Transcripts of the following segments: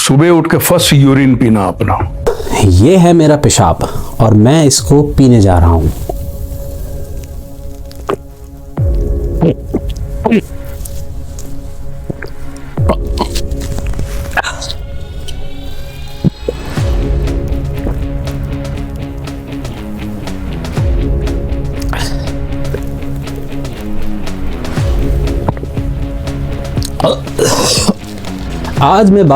सुबह उठ के फर्स्ट यूरिन पीना अपना। ये है मेरा पेशाब और मैं इसको पीने जा रहा हूं। आज मैं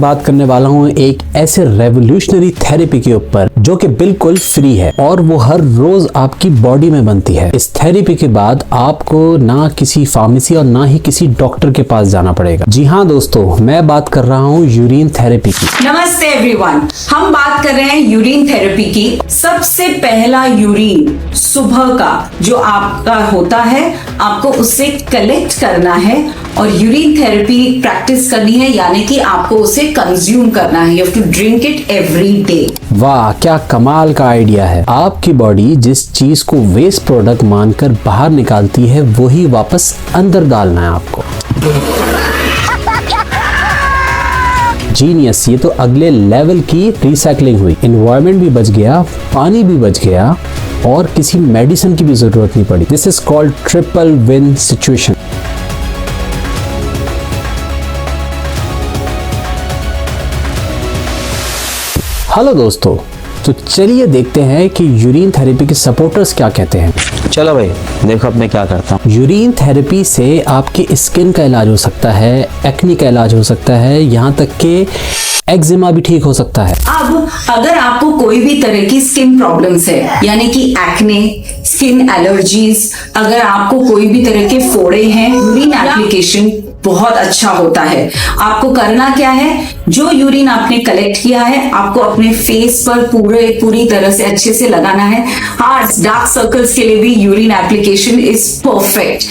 बात करने वाला हूँ एक ऐसे रेवोल्यूशनरी थेरेपी के ऊपर जो कि बिल्कुल फ्री है और वो हर रोज आपकी बॉडी में बनती है। इस थेरेपी के बाद आपको ना किसी फार्मेसी और ना ही किसी डॉक्टर के पास जाना पड़ेगा। जी हाँ दोस्तों, मैं बात कर रहा हूँ यूरिन थेरेपी की। नमस्ते एवरीवन, हम बात कर रहे हैं यूरिन थेरेपी की। सबसे पहला यूरिन सुबह का जो आपका होता है, आपको उससे कलेक्ट करना है और यूरिन थेरेपी प्रैक्टिस करनी है, यानी कि आपको उसे कंज्यूम करना है। You have to drink it every day. वाह, क्या कमाल का आइडिया है। आपकी बॉडी जिस चीज को वेस्ट प्रोडक्ट मानकर बाहर निकालती है वही वापस अंदर डालना है आपको। जीनियस, ये तो अगले लेवल की रिसाइकलिंग हुई। एनवायरनमेंट भी बच गया, पानी भी बच गया और किसी मेडिसिन की भी जरूरत नहीं पड़ी। This is called triple win situation. Hello दोस्तों, तो चलिए देखते हैं कि यूरिन थेरेपी के सपोर्टर्स क्या कहते हैं। चलो भाई देखो अब मैं क्या करता हूँ। यूरिन थेरेपी से आपकी स्किन का इलाज हो सकता है, एक्नी का इलाज हो सकता है, यहाँ तक कि एक्जिमा भी ठीक हो सकता है। अब अगर आपको कोई भी तरह की स्किन प्रॉब्लम्स है, यानी कि एक्ने, स्किन एलर्जीज, अगर आपको कोई भी तरह के फोड़े हैं, यूरिन एप्लीकेशन बहुत अच्छा होता है। आपको करना क्या है, जो यूरिन आपने कलेक्ट किया है आपको अपने फेस पर पूरी तरह से अच्छे से लगाना है। हार्ट्स, डार्क सर्कल्स के लिए भी urine application is perfect.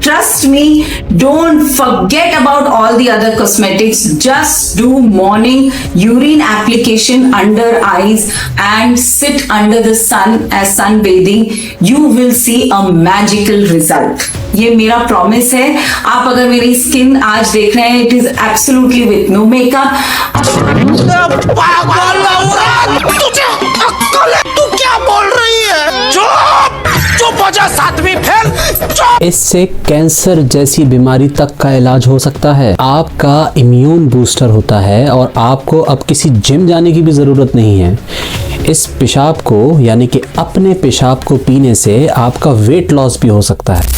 Trust me, don't forget about all the other cosmetics, just do morning urine application under eyes and sit under the sun as sun bathing. You will see a magical result. ये मेरा promise है। आप अगर मेरी skin आज देख रहे हैं, it is absolutely with no makeup. तू क्या बोल रही है? चुप हो जा, सातवीं फेल। इससे कैंसर जैसी बीमारी तक का इलाज हो सकता है। आपका इम्यून बूस्टर होता है और आपको अब किसी जिम जाने की भी जरूरत नहीं है। इस पेशाब को यानी कि अपने पेशाब को पीने से आपका वेट लॉस भी हो सकता है।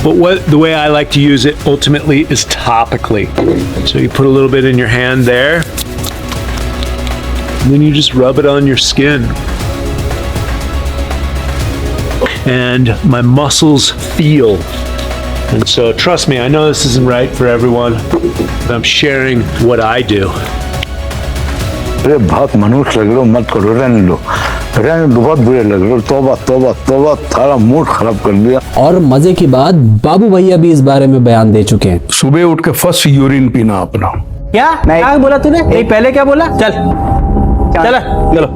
But the way I like to use it ultimately is topically. So you put a little bit in your hand there, and then you just rub it on your skin. And my muscles feel. And so trust me, I know this isn't right for everyone, but I'm sharing what I do. अरे बहुत मनुष्य लग रहे हो, मत करो, रहने दो, बहुत बुरे लग रहे हो। तौबा तौबा तौबा, थारा मूड खराब कर दिया। और मजे की बात, बाबू भैया भी इस बारे में बयान दे चुके हैं। सुबह उठ के फर्स्ट यूरिन पीना अपना। क्या बोला तूने? पहले क्या बोला? चलो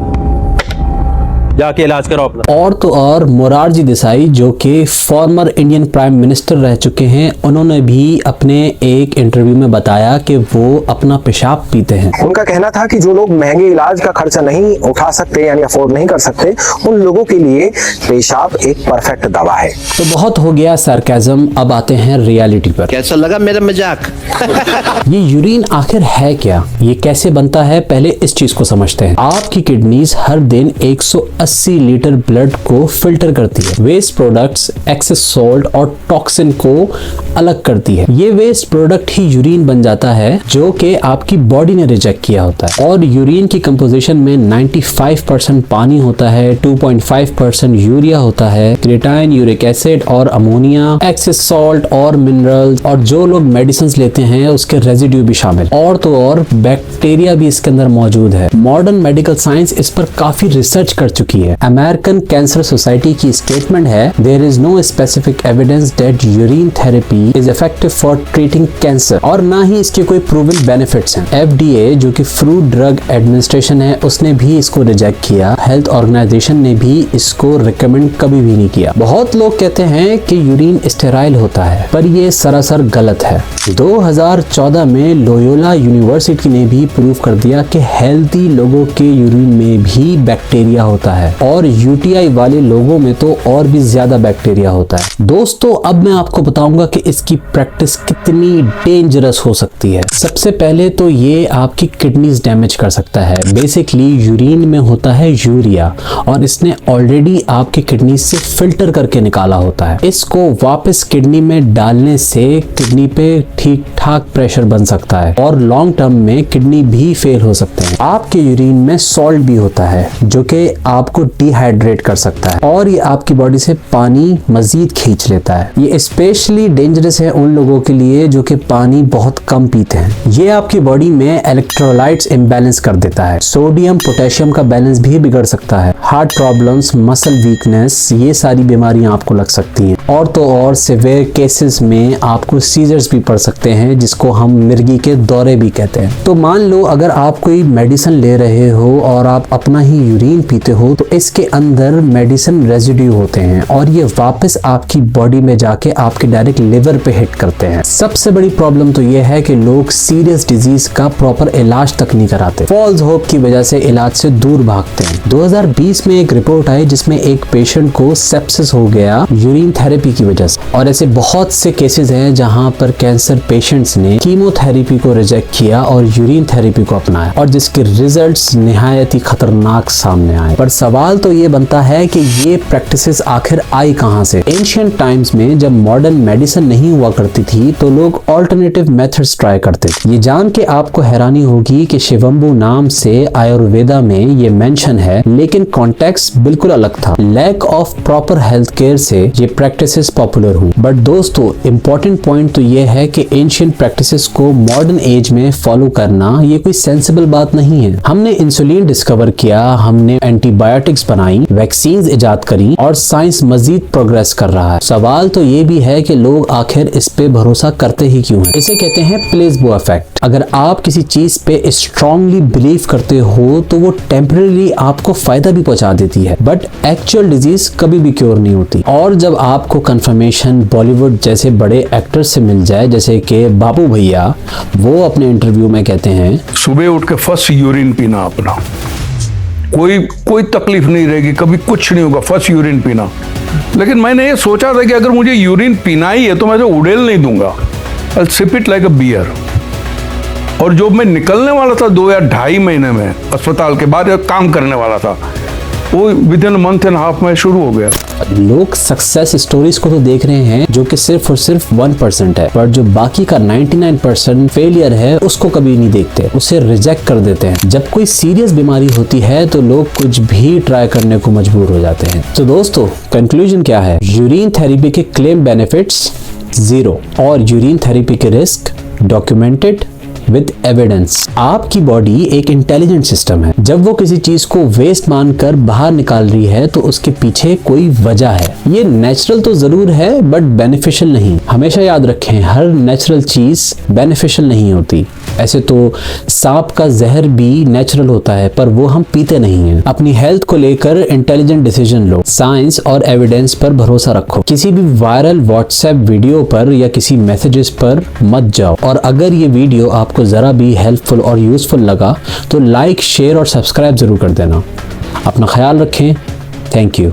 जाके इलाज करो अपना। और तो और मोरारजी देसाई जो कि फॉर्मर इंडियन प्राइम मिनिस्टर रह चुके हैं, उन्होंने भी अपने एक इंटरव्यू में बताया कि वो अपना पेशाब पीते हैं। उनका कहना था कि जो लोग महंगे इलाज का खर्चा नहीं उठा सकते यानी अफोर्ड नहीं कर सकते, उन लोगों के लिए पेशाब एक परफेक्ट दवा है। तो बहुत हो गया सरकाज़म, अब आते हैं रियलिटी पर। कैसा लगा मेरा मजाक? ये यूरिन आखिर है क्या, ये कैसे बनता है, पहले इस चीज को समझते हैं। आपकी किडनीज हर दिन 180 लीटर ब्लड को फिल्टर करती है, वेस्ट प्रोडक्ट्स, एक्सेस सॉल्ट और टॉक्सिन को अलग करती है। ये वेस्ट प्रोडक्ट ही यूरिन बन जाता है जो कि आपकी बॉडी ने रिजेक्ट किया होता है। और यूरिन की कंपोजिशन में 95% पानी होता है, 2.5% यूरिया होता है, क्रिएटाइन, यूरिक एसिड और अमोनिया, एक्सेस सॉल्ट और मिनरल्स। और जो लोग मेडिसिन लेते होते हैं उसके रेजिड्यू भी शामिल, और तो और बैक्टीरिया भी इसके अंदर मौजूद है। मॉडर्न मेडिकल साइंस इस पर काफी रिसर्च कर चुकी है। अमेरिकन कैंसर सोसाइटी की स्टेटमेंट है, there is no specific evidence that urine therapy is effective for treating cancer, और ना ही इसके कोई प्रूवन बेनिफिट्स हैं। FDA जो कि फूड ड्रग एडमिनिस्ट्रेशन है उसने भी इसको रिजेक्ट किया। हेल्थ ऑर्गेनाइजेशन ने भी इसको रिकमेंड कभी भी नहीं किया। बहुत लोग कहते हैं कि यूरिन स्टेराइल होता है, पर ये सरासर गलत है। 2014 में लोयोला यूनिवर्सिटी ने भी प्रूव कर दिया कि हेल्दी लोगों के यूरिन में भी बैक्टीरिया होता है, और UTI वाले लोगों में तो और भी ज्यादा बैक्टीरिया होता है। दोस्तों अब मैं आपको बताऊंगा कि इसकी प्रैक्टिस कितनी डेंजरस हो सकती है। सबसे पहले तो ये आपकी किडनीज डैमेज कर सकता है। बेसिकली यूरिन में होता है यूरिया, और इसने ऑलरेडी आपकी किडनी से फिल्टर करके निकाला होता है। इसको वापस किडनी में डालने से किडनी पे ठीक ठाक प्रेशर बन सकता है, और लॉन्ग टर्म में किडनी भी फेल हो सकते हैं। आपके यूरिन में सॉल्ट भी होता है जो कि आपको डिहाइड्रेट कर सकता है, और ये आपकी बॉडी से पानी मजीद खींच लेता है। ये स्पेशली डेंजरस है उन लोगों के लिए जो कि पानी बहुत कम पीते हैं। ये आपकी बॉडी में इलेक्ट्रोलाइट्स इम्बैलेंस कर देता है। सोडियम पोटेशियम का बैलेंस भी बिगड़ सकता है। हार्ट प्रॉब्लम्स, मसल वीकनेस, ये सारी बीमारियां आपको लग सकती हैं, और तो और सिवियर केसेस में आपको सीजर्स भी पड़ सकते हैं, जिसको हम मिर्गी के दौरे भी कहते हैं। तो मान लो अगर आप कोई मेडिसिन ले रहे हो और आप अपना ही यूरिन पीते हो, तो इसके अंदर मेडिसिन रेजिड्यू होते हैं, और ये वापस आपकी बॉडी में जाके आपके डायरेक्ट लिवर पे हिट करते हैं। सबसे बड़ी प्रॉब्लम तो ये है कि लोग सीरियस डिजीज का प्रॉपर इलाज तक नहीं कराते, फॉल्स होप की वजह से इलाज से दूर भागते हैं। 2020 में एक रिपोर्ट आई जिसमें एक पेशेंट को सेप्सिस हो गया यूरिन थेरेपी की वजह से, और ऐसे बहुत से केसेस हैं जहां पर कैंसर पेशेंट्स ने कीमोथेरेपी को रिजेक्ट किया और यूरिन थेरेपी को अपनाया, और जिसके रिजल्ट्स निहायत ही खतरनाक सामने आए। पर सवाल तो ये बनता है कि ये प्रैक्टिसेस आखिर आई कहां से। एंशिएंट टाइम्स में जब मॉडर्न मेडिसिन नहीं हुआ करती थी तो लोग ऑल्टरनेटिव मेथड्स ट्राई करते थे। ये जान के आपको हैरानी होगी कि शिवम्बू नाम से आयुर्वेदा में ये मेंशन है, लेकिन कॉन्टेक्स्ट बिल्कुल अलग था। Lack of proper health care से ये प्रैक्टिसेस पॉपुलर हुई। बट दोस्तों इंपॉर्टेंट पॉइंट तो ये है कि एंशिएंट प्रैक्टिसेस को मॉडर्न एज में फॉलो करना ये कोई सेंसिबल बात नहीं है। हमने इंसुलिन डिस्कवर किया, हमने एंटीबायोटिक्स बनाई, वैक्सीन इजाद करी, और साइंस मजीद प्रोग्रेस कर रहा है। सवाल तो ये भी है कि लोग आखिर इस पे भरोसा करते ही क्यों हैं। इसे कहते हैं प्लेसबो इफेक्ट। अगर आप किसी चीज पे स्ट्रांगली बिलीव करते हो तो वो टेम्परेरी आपको फायदा भी पहुंचा देती है, बट एक्चुअल डिजीज कभी भी क्योर नहीं होती। और जब आपको कंफर्मेशन बॉलीवुड जैसे बड़े एक्टर्स से मिल जाए, जैसे कि बाबू भैया, वो अपने इंटरव्यू में कहते हैं, सुबह उठ के फर्स्ट यूरिन पीना अपना, कोई तकलीफ नहीं रहेगी, कभी कुछ नहीं होगा, फर्स्ट यूरिन पीना। लेकिन मैंने ये सोचा था कि अगर मुझे यूरिन पीना ही है तो मैं तो उड़ेल नहीं दूंगा, I sip it like a beer. और जो मैं निकलने वाला था 2 या 2.5 महीने में अस्पताल के बाद काम करने वाला था, वो with in month and half में शुरू हो गया। लोग सक्सेस स्टोरीज को तो देख रहे हैं जो कि सिर्फ और सिर्फ 1% है, पर जो बाकी का 99% फेलियर है उसको कभी नहीं देखते, उसे रिजेक्ट कर देते हैं। जब कोई सीरियस बीमारी होती है तो लोग कुछ भी ट्राई करने को मजबूर हो जाते हैं। तो दोस्तों कंक्लूजन क्या है? यूरिन थेरेपी के क्लेम बेनिफिट्स 0 और यूरिन थेरेपी के रिस्क डॉक्यूमेंटेड विद एविडेंस। आपकी बॉडी एक इंटेलिजेंट सिस्टम है। जब वो किसी चीज को वेस्ट मानकर बाहर निकाल रही है तो उसके पीछे कोई वजह है। ये नेचुरल तो जरूर है बट बेनिफिशियल नहीं। हमेशा याद रखें, हर नेचुरल चीज बेनिफिशियल नहीं होती। ऐसे तो सांप का जहर भी नेचुरल होता है पर वो हम पीते नहीं हैं। अपनी हेल्थ को लेकर इंटेलिजेंट डिसीजन लो, साइंस और एविडेंस पर भरोसा रखो। किसी भी वायरल व्हाट्सएप वीडियो पर या किसी मैसेजेस पर मत जाओ। और अगर ये वीडियो आपको जरा भी हेल्पफुल और यूजफुल लगा तो लाइक, शेयर और सब्सक्राइब जरूर कर देना। अपना ख्याल रखें। Thank you.